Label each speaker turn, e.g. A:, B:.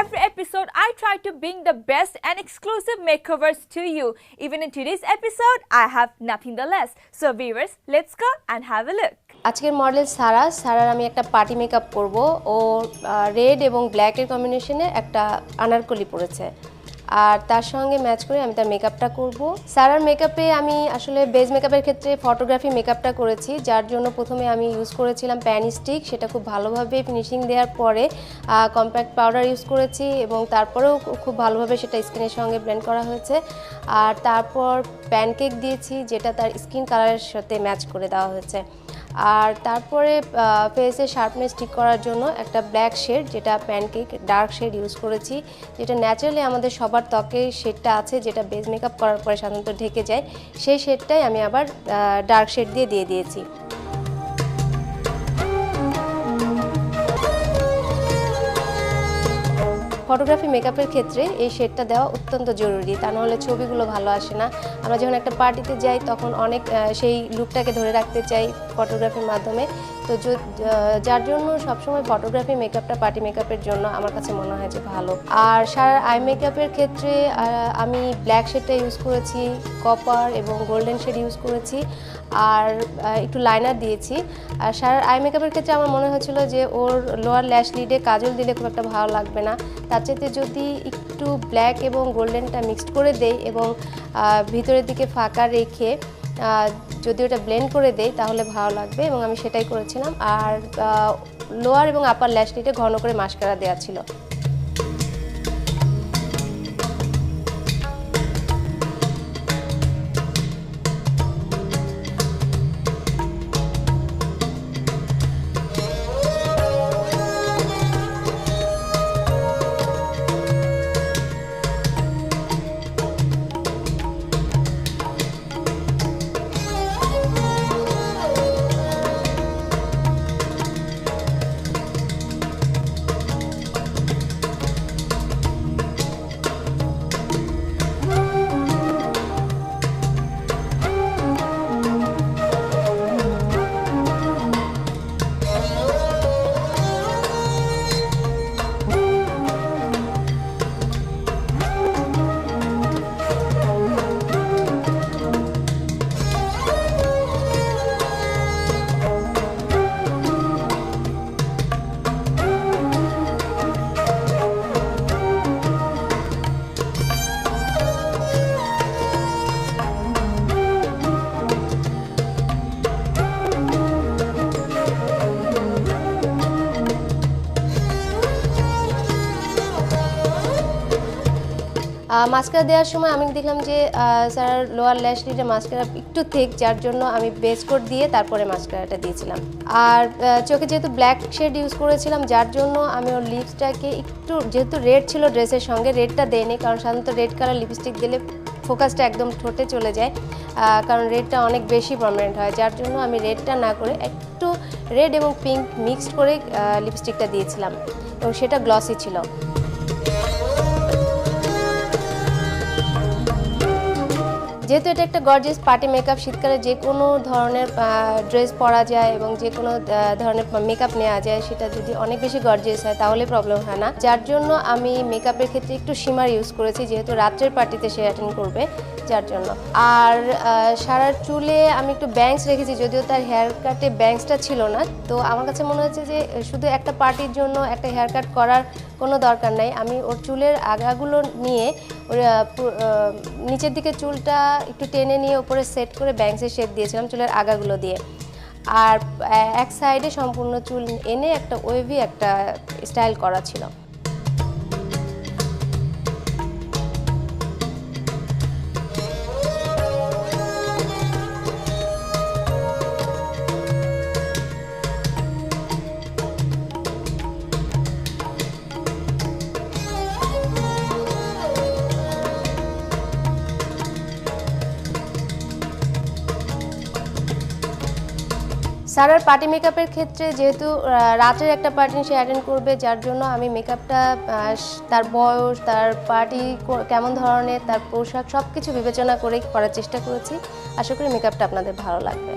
A: every episode, I try to bring the best and exclusive makeovers to you. Even in today's episode, I have nothing the less. So viewers, let's go and have a look.
B: আজকের model সারার আমি একটা party makeup করব। ও red এবং ব্ল্যাকের কম্বিনেশনে একটা আনারকলি পরেছে, আর তার সঙ্গে ম্যাচ করে আমি তার মেকআপটা করব। সারার মেকআপে আমি আসলে বেজ মেকআপের ক্ষেত্রে ফটোগ্রাফি মেকআপটা করেছি, যার জন্য প্রথমে আমি ইউজ করেছিলাম প্যান স্টিক। সেটা খুব ভালোভাবে ফিনিশিং দেওয়ার পরে কম্প্যাক্ট পাউডার ইউজ করেছি এবং তারপরেও খুব ভালোভাবে সেটা স্কিনের সঙ্গে ব্লেন্ড করা হয়েছে। আর তারপর প্যানকেক দিয়েছি, যেটা তার স্কিন কালারের সাথে ম্যাচ করে দেওয়া হয়েছে। আর তারপরে ফেসে শার্পনেস ঠিক করার জন্য একটা ব্ল্যাক শেড, যেটা প্যানকেক ডার্ক শেড ইউজ করেছি, যেটা ন্যাচারালি আমাদের সবার ত্বকে শেডটা আছে, যেটা বেস মেকআপ করার পরে সাধারণত ঢেকে যায়। সেই শেডটাই আমি আবার ডার্ক শেড দিয়ে দিয়েছি। ফটোগ্রাফি মেকআপের ক্ষেত্রে এই শেডটা দেওয়া অত্যন্ত জরুরি, তা নাহলে ছবিগুলো ভালো আসে না। আমরা যখন একটা পার্টিতে যাই তখন অনেক সেই লুকটাকে ধরে রাখতে চাই ফটোগ্রাফির মাধ্যমে। তো যার জন্য সবসময় ফটোগ্রাফি মেকআপটা পার্টি মেকআপের জন্য আমার কাছে মনে হয় যে ভালো। আর সারার আই মেকআপের ক্ষেত্রে আমি ব্ল্যাক শেডটা ইউজ করেছি, কপার এবং গোল্ডেন শেড ইউজ করেছি, আর একটু লাইনার দিয়েছি। আর সারার আই মেকআপের ক্ষেত্রে আমার মনে হচ্ছিল যে ওর লোয়ার ল্যাশ লিডে কাজল দিলে খুব একটা ভালো লাগবে না, তার চাইতে যদি একটু ব্ল্যাক এবং গোল্ডেনটা মিক্সড করে দেই এবং ভিতরের দিকে ফাঁকা রেখে যদি ওটা ব্লেন্ড করে দেই তাহলে ভালো লাগবে, এবং আমি সেটাই করেছিলাম। আর লোয়ার এবং আপার ল্যাশ লিডে ঘন করে মাস্কারা দেওয়া ছিল। মাস্কারা দেওয়ার সময় আমি দেখলাম যে স্যার লোয়ার ল্যাশ লিডে মাস্কারা একটু থিক, যার জন্য আমি বেস কোট দিয়ে তারপরে মাস্কারাটা দিয়েছিলাম। আর চোখে যেহেতু ব্ল্যাক শেড ইউজ করেছিলাম, যার জন্য আমি ওর লিপসটাকে একটু, যেহেতু রেড ছিল ড্রেসের সঙ্গে, রেডটা দেয়নি, কারণ সাধারণত রেড কালার লিপস্টিক দিলে ফোকাসটা একদম ঠোঁটে চলে যায়, কারণ রেডটা অনেক বেশি পার্মানেন্ট হয়। যার জন্য আমি রেডটা না করে একটু রেড এবং পিঙ্ক মিক্সড করে লিপস্টিকটা দিয়েছিলাম, এবং সেটা গ্লসি ছিল। যেহেতু এটা একটা গর্জিয়াস পার্টি মেকআপ, শীতকালে যে কোনো ধরনের ড্রেস পরা যায় এবং যে কোনো ধরনের মেকআপ নেওয়া যায়, সেটা যদি অনেক বেশি গর্জিয়াস হয় তাহলে প্রবলেম হয় না। যার জন্য আমি মেকআপের ক্ষেত্রে একটু শিমার ইউজ করেছি, যেহেতু রাত্রের পার্টিতে সে অ্যাটেন্ড করবে, যার জন্য। আর সারার চুলে আমি একটু ব্যাংকস রেখেছি, যদিও তার হেয়ার কাটে ব্যাংকসটা ছিল না। তো আমার কাছে মনে হচ্ছে যে শুধু একটা পার্টির জন্য একটা হেয়ার কাট করার কোনো দরকার নাই। আমি ওর চুলের আগাগুলো নিয়ে ওর নিচের দিকে চুলটা একটু টেনে নিয়ে উপরে সেট করে ব্যাংকসের শেপ দিয়েছিলাম চুলের আগাগুলো দিয়ে, আর এক সাইডে সম্পূর্ণ চুল এনে একটা ওয়েভি একটা স্টাইল করা ছিল। সারার পার্টি মেকআপের ক্ষেত্রে যেহেতু রাতের একটা পার্টি সে অ্যাটেন্ড করবে, যার জন্য আমি মেকআপটা তার বয়স, তার পার্টি কেমন ধরনের, তার পোশাক সব কিছু বিবেচনা করে করার চেষ্টা করেছি। আশা করি মেকআপটা আপনাদের ভালো লাগবে।